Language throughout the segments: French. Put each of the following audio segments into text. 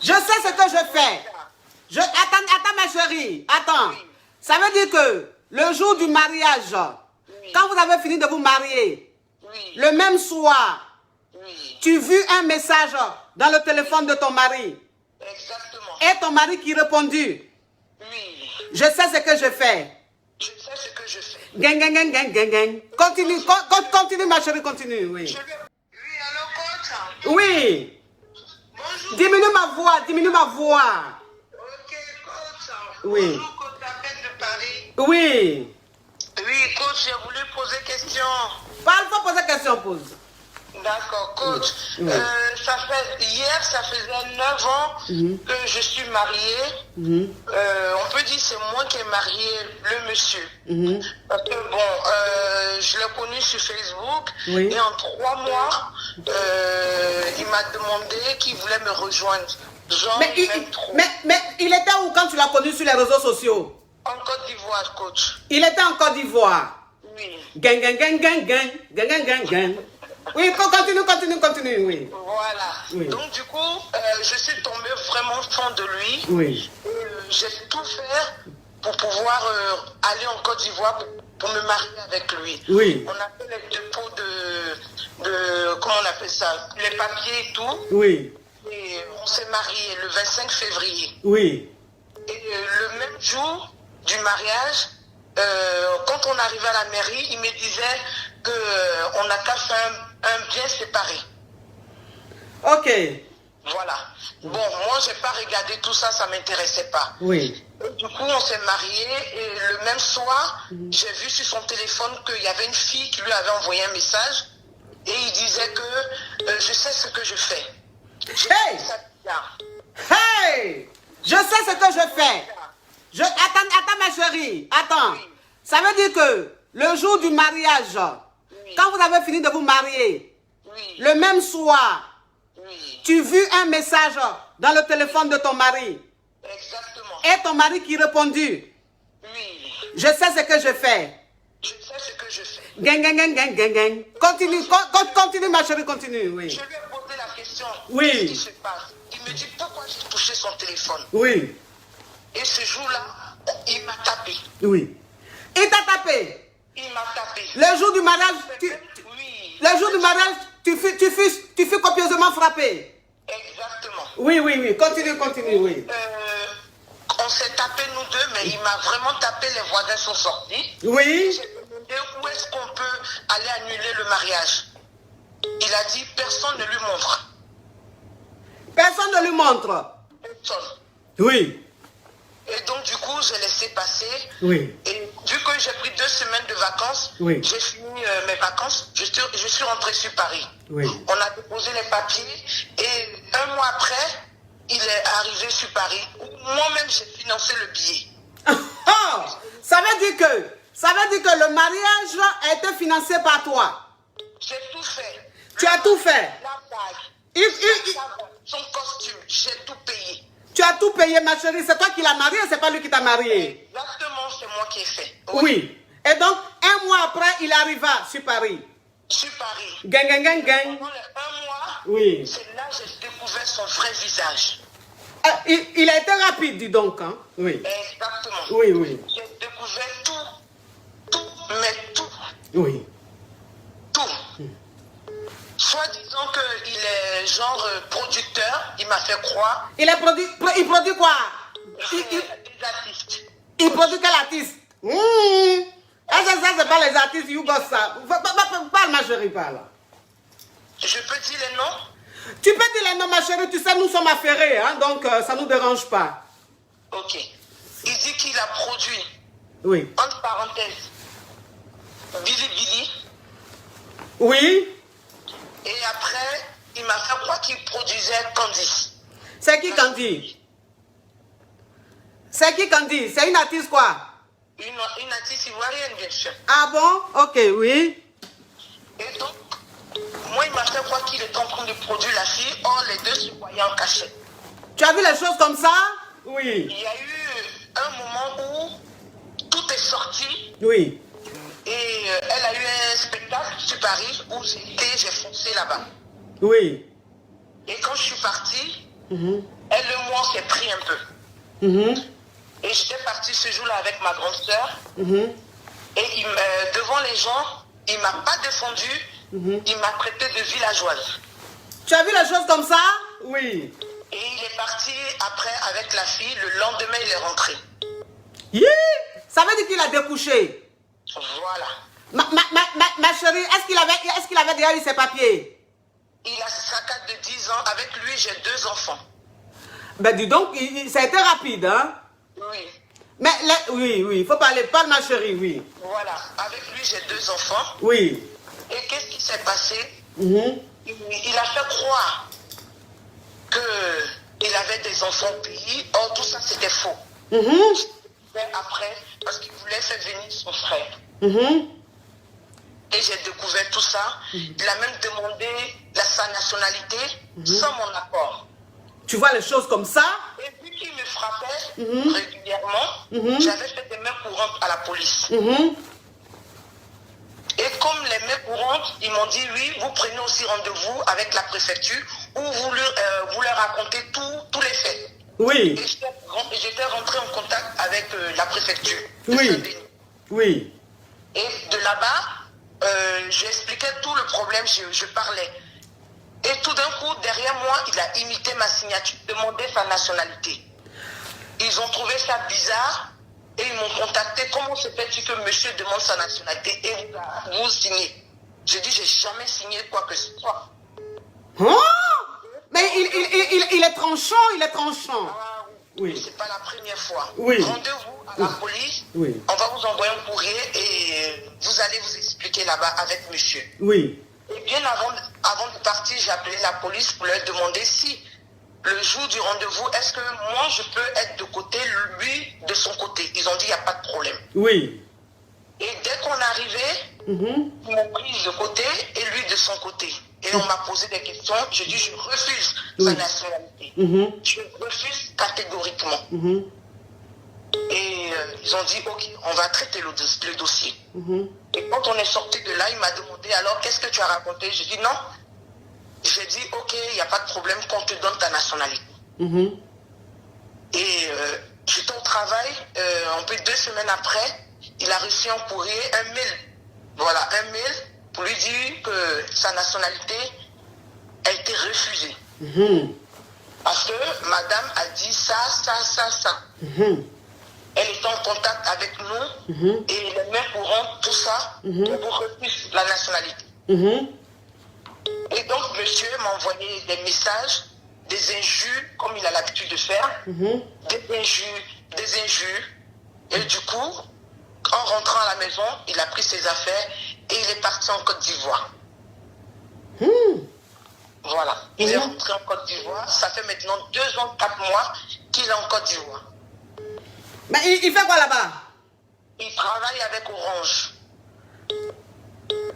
Je sais ce que je fais. Attends, ma chérie. Attends. Oui. Ça veut dire que le jour du mariage, Oui. quand vous avez fini de vous marier, Oui. le même soir, Oui. tu vis un message dans le téléphone de ton mari. Exactement. Et ton mari qui répondit, Oui. je sais ce que je fais. Je sais ce que je fais. Gang, gang, gang, gang, gang, gang. Continue, continue ma chérie, continue, oui. Oui, allô, coach? Oui. Bonjour. Diminue ma voix, diminue ma voix. Ok, coach. Oui. Bonjour, coach d'Appel de Paris. Oui. Oui, coach, j'ai voulu poser question. Parle, faut poser question, pose. D'accord, coach. Oui. Hier, ça faisait 9 ans que je suis mariée. On peut dire que c'est moi qui ai marié le monsieur. Parce que bon, je l'ai connu sur Facebook. Oui. Et en 3 mois, il m'a demandé qu'il voulait me rejoindre. Genre, Mais il était où quand tu l'as connu sur les réseaux sociaux? En Côte d'Ivoire, coach. Il était en Côte d'Ivoire. Oui. Gang, gang, gang, gang, gang, gang, gang, gang, gang. Oui, continue, oui. Voilà. Oui. Donc du coup, je suis tombée vraiment fan de lui. Oui. J'ai tout fait pour pouvoir aller en Côte d'Ivoire pour me marier avec lui. Oui. On a fait les dépôts de comment on appelle ça, les papiers et tout. Oui. Et on s'est marié le 25 février. Oui. Et le même jour du mariage, quand on arrivait à la mairie, il me disait qu'on n'a qu'à faire un bien séparé. Ok. Voilà. Bon, moi, j'ai pas regardé tout ça, ça m'intéressait pas. Oui. Et du coup, on s'est mariés et le même soir, j'ai vu sur son téléphone qu'il y avait une fille qui lui avait envoyé un message et il disait que je sais ce que je fais. Hey! Hey! Je sais ce que je fais. Attends, ma chérie. Attends. Oui. Ça veut dire que le jour du mariage, Oui. quand vous avez fini de vous marier, Oui. le même soir, Oui. tu vis un message dans le téléphone de ton mari. Exactement. Et ton mari qui répondit, Oui. je sais ce que je fais. Je sais ce que je fais. Gang, gang, gang, gang, gang, gang. Continue, ma chérie, continue, oui. Je lui ai posé la question. Oui. Qu'est-ce qui se passe? Il me dit pourquoi j'ai touché son téléphone. Oui. Et ce jour-là, il m'a tapé. Oui. Il t'a tapé. Il m'a tapé. Le jour du mariage, Oui. le jour du mariage, tu fus copieusement frappé. Exactement. Oui. Continue, oui. On s'est tapé nous deux, mais il m'a vraiment tapé, les voisins sont sortis. Oui. J'ai demandé où est-ce qu'on peut aller annuler le mariage. Il a dit personne ne lui montre. Personne ne lui montre. Personne. Oui. Et donc du coup, j'ai laissé passer. Oui. Et vu que j'ai pris 2 semaines de vacances, Oui. j'ai fini mes vacances, je suis rentré sur Paris. Oui. On a déposé les papiers et 1 mois après, il est arrivé sur Paris. Moi-même, j'ai financé le billet. Oh, ça veut dire que le mariage a été financé par toi. J'ai tout fait. Tu as tout fait. La bague, Il- son costume, j'ai tout payé. Tu as tout payé, ma chérie. C'est toi qui l'as marié, c'est pas lui qui t'a marié. Exactement, c'est moi qui ai fait. Oui. Et donc, 1 mois après, il arriva sur Paris. Sur Paris. Gang, gang, gang, gang. Pendant les 1 mois, Oui. c'est là que j'ai découvert son vrai visage. Ah, il a été rapide, dis donc. Hein? Oui. Exactement. Oui. J'ai découvert tout, mais tout. Oui. Soit disant qu'il est genre producteur, il m'a fait croire. Il produit quoi? Des artistes. Il produit quel artiste? Ça, c'est pas les artistes, you got ça. Parle, ma chérie, parle. Je peux dire les noms? Tu peux dire les noms, ma chérie, tu sais, nous sommes affairés, hein, donc ça ne nous dérange pas. Ok. Il dit qu'il a produit, Oui. entre parenthèses, Billy. Oui. Et après, il m'a fait croire qu'il produisait Candice. C'est qui Candy? C'est qui Candy? C'est une artiste quoi? Une artiste ivoirienne, bien sûr. Ah bon? Ok, oui. Et donc, moi, il m'a fait croire qu'il était en train de produire la fille. Or, les deux se voyaient en cachette. Tu as vu les choses comme ça? Oui. Il y a eu un moment où tout est sorti. Oui. Et elle a eu un spectacle sur Paris où j'ai foncé là-bas. Oui. Et quand je suis partie, elle moi, on s'est pris un peu. Et j'étais partie ce jour-là avec ma grande sœur. Et devant les gens, il ne m'a pas défendu. Il m'a traité de villageoise. Tu as vu les choses comme ça? Oui. Et il est parti après avec la fille. Le lendemain, il est rentré. Ça veut dire qu'il a découché. Voilà. Ma chérie, est-ce qu'il avait déjà eu ses papiers? Il a sa carte de 10 ans. Avec lui, j'ai 2 enfants. Ben dis donc, ça a été rapide, hein? Oui. Mais oui, il faut parler. Parle, ma chérie, oui. Voilà. Avec lui, j'ai 2 enfants. Oui. Et qu'est-ce qui s'est passé? Il a fait croire qu'il avait des enfants au pays. Or, tout ça, c'était faux. Après, parce qu'il voulait faire venir son frère. Et j'ai découvert tout ça. Il a même demandé sa nationalité sans mon accord. Tu vois les choses comme ça? Et vu qu'il me frappait régulièrement, j'avais fait des mains courantes à la police. Et comme les mains courantes, ils m'ont dit oui, vous prenez aussi rendez-vous avec la préfecture où vous leur racontez tous les faits. Oui. Et j'étais rentré en contact avec la préfecture. Oui. Et de là-bas, j'expliquais tout le problème, je parlais. Et tout d'un coup, derrière moi, il a imité ma signature, demandé sa nationalité. Ils ont trouvé ça bizarre et ils m'ont contacté. Comment se fait-il que monsieur demande sa nationalité et vous signez? J'ai dit, j'ai jamais signé quoi que ce soit. Oh! Mais il est tranchant, Ah, oui. C'est pas la première fois. Oui. Rendez-vous à la police. Oui. On va vous envoyer un courrier et vous allez vous expliquer là-bas avec monsieur. Oui. Et bien avant de partir, j'ai appelé la police pour leur demander si le jour du rendez-vous, est-ce que moi je peux être de côté, lui de son côté. Ils ont dit il n'y a pas de problème. Oui. Et dès qu'on arrivait, ils m'ont pris de côté et lui de son côté. Et on m'a posé des questions. Je dis je refuse sa nationalité. Je refuse catégoriquement. Et ils ont dit ok, on va traiter le dossier. Et quand on est sorti de là, il m'a demandé alors qu'est-ce que tu as raconté? J'ai dit non. J'ai dit ok, il n'y a pas de problème qu'on te donne ta nationalité. Et j'étais au travail, un peu 2 semaines après, il a reçu un courrier, un mail. Voilà, un mail pour lui dire que sa nationalité a été refusée. Parce que madame a dit ça. Elle était en contact avec nous et les mains courantes, tout ça, on vous refuse la nationalité. Et donc, monsieur m'a envoyé des messages, des injures, comme il a l'habitude de faire, des injures. Et du coup, en rentrant à la maison, il a pris ses affaires et il est parti en Côte d'Ivoire. Voilà, il est rentré en Côte d'Ivoire. Ça fait maintenant 2 ans, 4 mois qu'il est en Côte d'Ivoire. Mais il fait quoi là-bas? Il travaille avec Orange.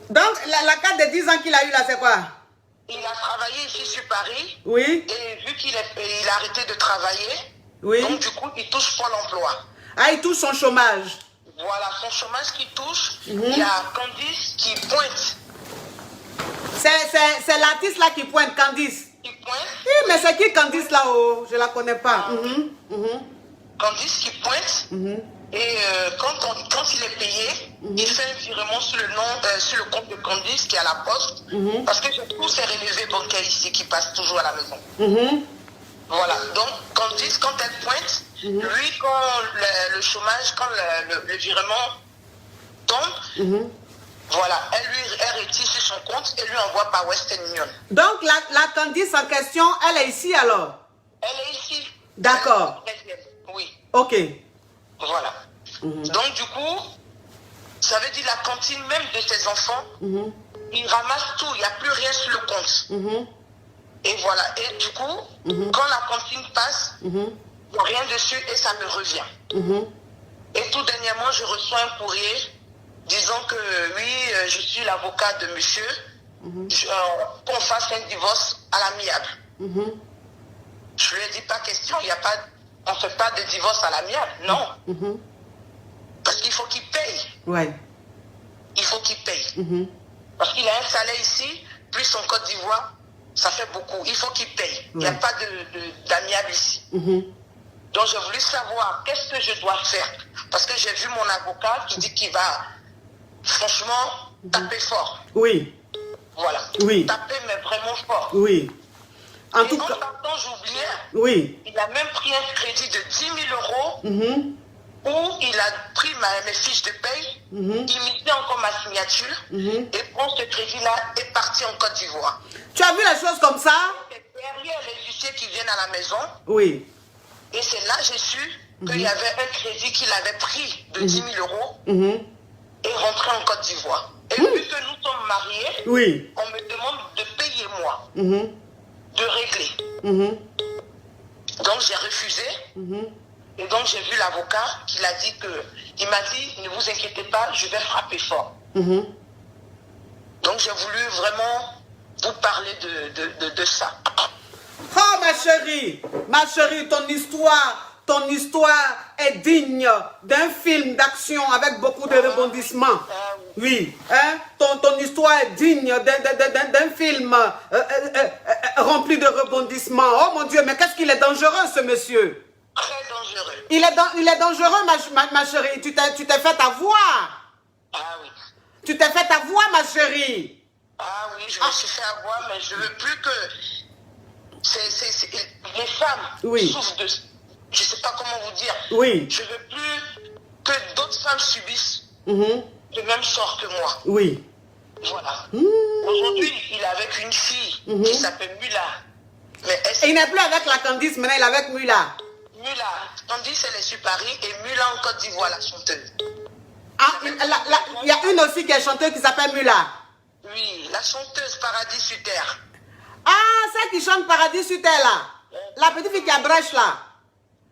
Donc, la carte de 10 ans qu'il a eu là, c'est quoi? Il a travaillé ici sur Paris. Oui. Et vu qu'il a arrêté de travailler, donc du coup, il touche pas l'emploi. Ah, il touche son chômage. Voilà, son chômage qui touche. Il y a Candice qui pointe. C'est l'artiste là qui pointe, Candice. Qui pointe. Oui, mais c'est qui Candice là-haut? Je la connais pas. Candice qui pointe. Et quand il est payé, il fait un virement sur le compte de Candice qui est à la poste. Parce que j'ai tous ces relevés bancaires ici qui passent toujours à la maison. Voilà. Donc, Candice, quand elle pointe, lui, quand le chômage, quand le virement tombe, voilà, elle retire sur son compte et lui envoie par Western Union. Donc, la Candice en question, elle est ici alors? Elle est ici. D'accord. Oui. Ok. Voilà. Donc, du coup, ça veut dire la cantine même de ses enfants, ils ramassent tout, il n'y a plus rien sur le compte. Et voilà. Et du coup, quand la cantine passe, il n'y a rien dessus et ça me revient. Et tout dernièrement, je reçois un courrier disant que oui, je suis l'avocat de monsieur, qu'on fasse un divorce à l'amiable. Je lui ai dit pas question, on ne fait pas de divorce à l'amiable, non. Parce qu'il faut qu'il paye. Ouais. Il faut qu'il paye. Parce qu'il a un salaire ici, plus en Côte d'Ivoire, ça fait beaucoup. Il faut qu'il paye. Il n'y a pas d'amiable ici. Donc, j'ai voulu savoir qu'est-ce que je dois faire. Parce que j'ai vu mon avocat qui dit qu'il va, franchement, taper fort. Oui. Voilà. Oui. Taper, mais vraiment fort. Oui. En tout cas. Quand j'oubliais, oui. Il a même pris un crédit de 10 000 euros où il a pris mes fiches de paye, imité encore ma signature, et bon, ce crédit-là est parti en Côte d'Ivoire. Tu as vu les choses comme ça? C'est derrière les huissiers qui viennent à la maison. Oui. Et c'est là que j'ai su qu'il y avait un crédit qu'il avait pris de 10 000 euros et rentré en Côte d'Ivoire. Et vu que nous sommes mariés, oui. on me demande de payer moi, de régler. Donc j'ai refusé. Et donc j'ai vu l'avocat qui l'a dit que, il m'a dit, ne vous inquiétez pas, je vais frapper fort. Donc j'ai voulu vraiment vous parler de ça. Oh ma chérie, ton histoire est digne d'un film d'action avec beaucoup de rebondissements. Oui, hein? Ton histoire est digne d'un film rempli de rebondissements. Oh mon Dieu, mais qu'est-ce qu'il est dangereux ce monsieur. Très dangereux. Il est dangereux ma chérie, tu t'es fait avoir. Ah oui. Tu t'es fait avoir ma chérie. Ah oui, je me suis fait avoir, mais je ne veux plus que les femmes souffrent de... Je ne sais pas comment vous dire. Oui. Je ne veux plus que d'autres femmes subissent le même sort que moi. Oui. Voilà. Aujourd'hui, il est avec une fille qui s'appelle Mula. Mais il n'est plus avec la Candice, maintenant il est avec Mula. Mula. Candice, elle est sur Paris et Mula en Côte d'Ivoire, la chanteuse. Ah, il y a une aussi qui est chanteuse qui s'appelle Mula. Oui, la chanteuse Paradis sur Terre. Ah, celle qui chante Paradis sur Terre là. La petite fille qui a brèche là.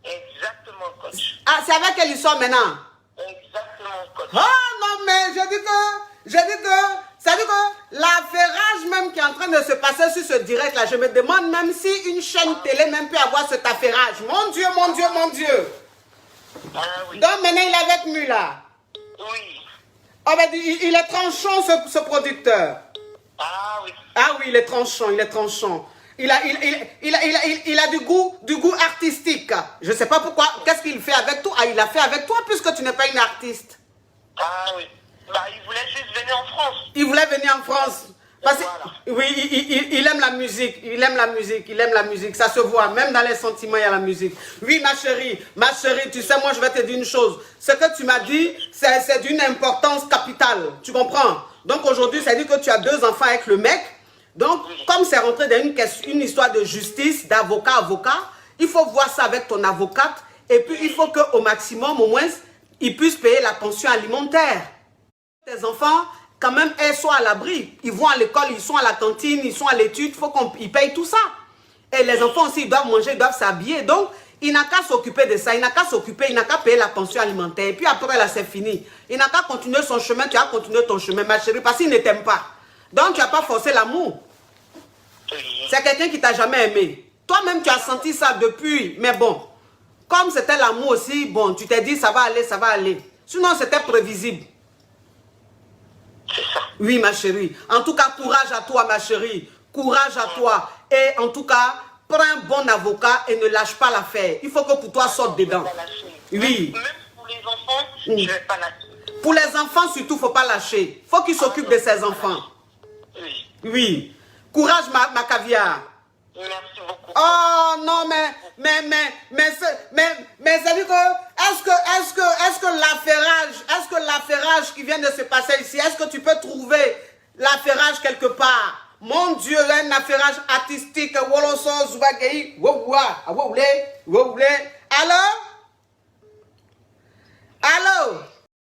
Exactement, coach. Ah, c'est avec elle ils sont maintenant. Exactement, coach. Oh non, mais je dis que, c'est-à-dire que l'affairage même qui est en train de se passer sur ce direct là, je me demande même si une chaîne télé même peut avoir cet affairage. Mon Dieu, mon Dieu, mon Dieu. Ah, oui. Donc maintenant il est avec Mula. Oui. Oh, ben, il est tranchant ce producteur. Ah oui. Ah oui, il est tranchant, il est tranchant. Il a du goût artistique. Je ne sais pas pourquoi. Qu'est-ce qu'il fait avec toi? Ah, il a fait avec toi puisque tu n'es pas une artiste. Ah oui. Bah, il voulait juste venir en France. Il voulait venir en France. Parce que, voilà. Oui, il aime la musique. Il aime la musique. Il aime la musique. Ça se voit. Même dans les sentiments, il y a la musique. Oui, ma chérie, tu sais, moi, je vais te dire une chose. Ce que tu m'as dit, c'est d'une importance capitale. Tu comprends? Donc, aujourd'hui, ça dit que tu as 2 enfants avec le mec. Donc, comme c'est rentré dans une histoire de justice, d'avocat, il faut voir ça avec ton avocate. Et puis, il faut qu'au maximum, au moins, ils puissent payer la pension alimentaire. Tes enfants, quand même, elles soient à l'abri. Ils vont à l'école, ils sont à la cantine, ils sont à l'étude. Il faut qu'ils payent tout ça. Et les enfants aussi, ils doivent manger, ils doivent s'habiller. Donc, il n'a qu'à s'occuper de ça. Il n'a qu'à s'occuper, il n'a qu'à payer la pension alimentaire. Et puis après, là, c'est fini. Il n'a qu'à continuer son chemin. Tu as continué ton chemin, ma chérie, parce qu'il ne t'aime pas. Donc, tu n'as pas forcé l'amour. C'est quelqu'un qui t'a jamais aimé. Toi-même, tu as senti ça depuis. Mais bon, comme c'était l'amour aussi, bon, tu t'es dit, ça va aller, ça va aller. Sinon, c'était prévisible. Oui, ma chérie. En tout cas, courage à toi, ma chérie. Courage à toi. Et en tout cas, prends un bon avocat et ne lâche pas l'affaire. Il faut que pour toi, sorte dedans. Oui. Même pour les enfants, je ne vais pas lâcher. Pour les enfants, surtout, il ne faut pas lâcher. Il faut qu'il s'occupe de ses enfants. Oui. Oui. Courage, ma caviar. Merci beaucoup. Oh non, mais ça veut dire que, est-ce que l'affairage qui vient de se passer ici, est-ce que tu peux trouver l'affairage quelque part? Mon Dieu, un affairage artistique. Allô? Allô?